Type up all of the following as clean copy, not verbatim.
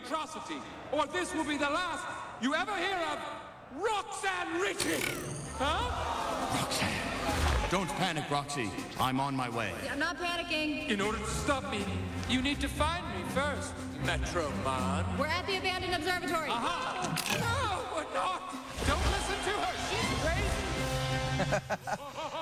atrocity, or this will be the last you ever hear of Roxanne Ritchie. Huh? Roxanne. Don't panic, Roxy. I'm on my way. I'm not panicking. In order to stop me, you need to find me first, Metroman. We're at the abandoned observatory. Aha! No, we're not. Don't listen to her. She's crazy.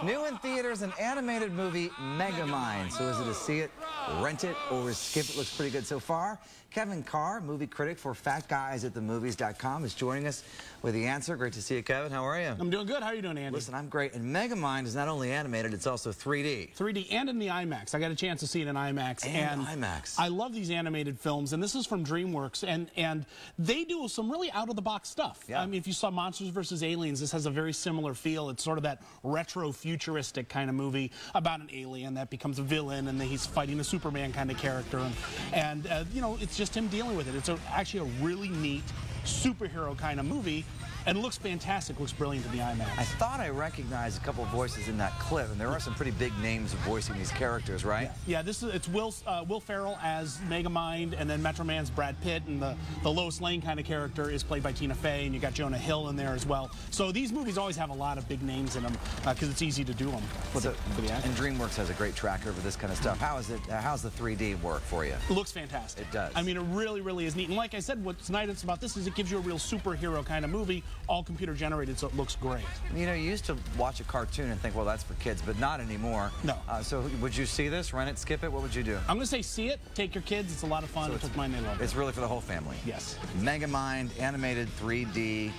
New in theaters, an animated movie, Megamind. So is it a see it, rent it, or skip it? Looks pretty good so far. Kevin Carr, movie critic for FatGuysAtTheMovies.com, is joining us with the answer. Great to see you, Kevin. How are you? I'm doing good. How are you doing, Andy? Listen, I'm great. And Megamind is not only animated, it's also 3D. 3D and in the IMAX. I got a chance to see it in IMAX. And IMAX. I love these animated films, and this is from DreamWorks, and they do some really out-of-the-box stuff. Yeah. I mean, if you saw Monsters vs. Aliens, this has a very similar feel. It's sort of that retro-futuristic kind of movie about an alien that becomes a villain, and then he's fighting a Superman kind of character, and you know, it's just him dealing with it. It's actually a really neat superhero kind of movie, and it looks fantastic. Looks brilliant in the IMAX. I thought I recognized a couple of voices in that clip, and there are some pretty big names voicing these characters, right? Yeah, it's Will Ferrell as Megamind, and then Metro Man's Brad Pitt, and the Lois Lane kind of character is played by Tina Fey, and you got Jonah Hill in there as well. So these movies always have a lot of big names in them because it's easy to do them. And DreamWorks has a great track over this kind of stuff. How is it? How's the 3D work for you? It looks fantastic. It does. I mean, it really, really is neat. And like I said, what's nice about this is it gives you a real superhero kind of movie, all computer generated, so it looks great. You know, you used to watch a cartoon and think, well, that's for kids, but not anymore. No. So would you see this, rent it, skip it? What would you do? I'm going to say see it, take your kids. It's a lot of fun. So It's mine, they love it. It's really for the whole family. Yes. Megamind, animated 3D.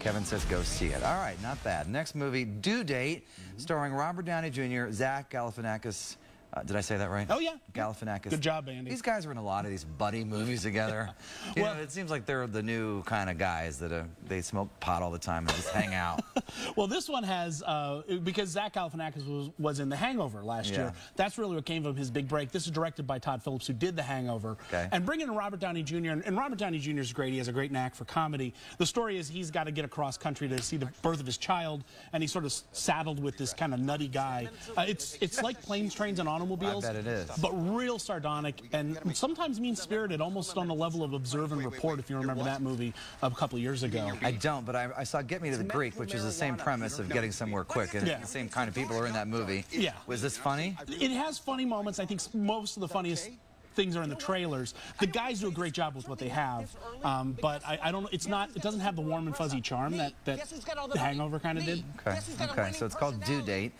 Kevin says go see it. All right, not bad. Next movie, Due Date, starring Robert Downey Jr., Zach Galifianakis. Did I say that right? Oh, yeah. Galifianakis. Good job, Andy. These guys are in a lot of these buddy movies together. You know, it seems like they're the new kind of guys that they smoke pot all the time and just hang out. Well, this one has, because Zach Galifianakis was in The Hangover last year. That's really what came from his big break. This is directed by Todd Phillips, who did The Hangover. Okay. And bringing in Robert Downey Jr., and Robert Downey Jr. is great. He has a great knack for comedy. The story is he's got to get across country to see the birth of his child, and he's sort of saddled with this kind of nutty guy. It's like Planes, Trains, and Automobiles. I bet it is. But real sardonic and sometimes mean-spirited, almost on the level of Observe and Report, if you remember that movie a couple of years ago. I don't, but I saw Get Me to the Greek, which is the same premise of getting somewhere quick, and the same kind of people are in that movie. Yeah. Was this funny? It has funny moments. I think most of the funniest things are in the trailers. The guys do a great job with what they have, but I don't know. It doesn't have the warm and fuzzy charm that The Hangover kind of did. Okay, so it's called Due Date.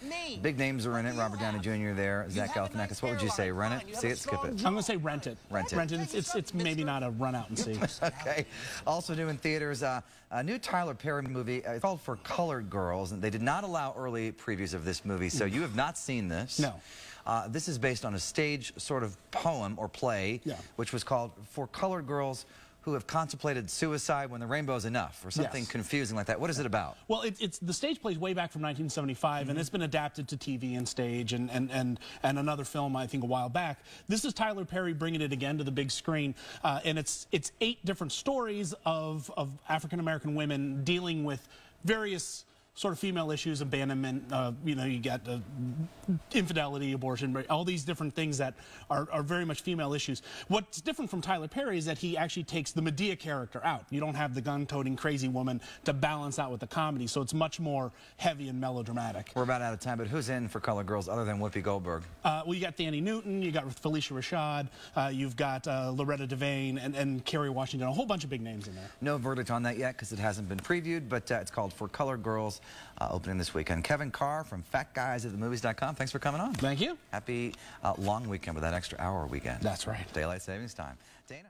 Big names are in it. Robert Downey Jr. there, Zach Galifianakis. What would you say? Rent it, see it, skip it? I'm going to say rent it. Rent it. Rent it. It's maybe not a run out and see. Okay. Also new in theaters, a new Tyler Perry movie called For Colored Girls, and they did not allow early previews of this movie, so you have not seen this. No. This is based on a stage sort of poem or play, which was called For Colored Girls Who Have Contemplated Suicide When the Rainbow's Enough, or something confusing like that. What is it about? Well, it's the stage plays way back from 1975, and it's been adapted to TV and stage, and another film, I think, a while back. This is Tyler Perry bringing it again to the big screen, and it's 8 different stories of African-American women dealing with various sort of female issues, abandonment, you know, you got infidelity, abortion, all these different things that are very much female issues. What's different from Tyler Perry is that he actually takes the Medea character out. You don't have the gun-toting crazy woman to balance out with the comedy, so it's much more heavy and melodramatic. We're about out of time, but who's in For Colored Girls other than Whoopi Goldberg? Well, you got Danny Newton, you got Felicia Rashad, you've got Loretta Devane and Kerry Washington, a whole bunch of big names in there. No verdict on that yet because it hasn't been previewed, but it's called For Colored Girls. Opening this weekend. Kevin Carr from FatGuysAtTheMovies.com. Thanks for coming on. Thank you. Happy long weekend with that extra hour weekend. That's right. Daylight savings time. Dana.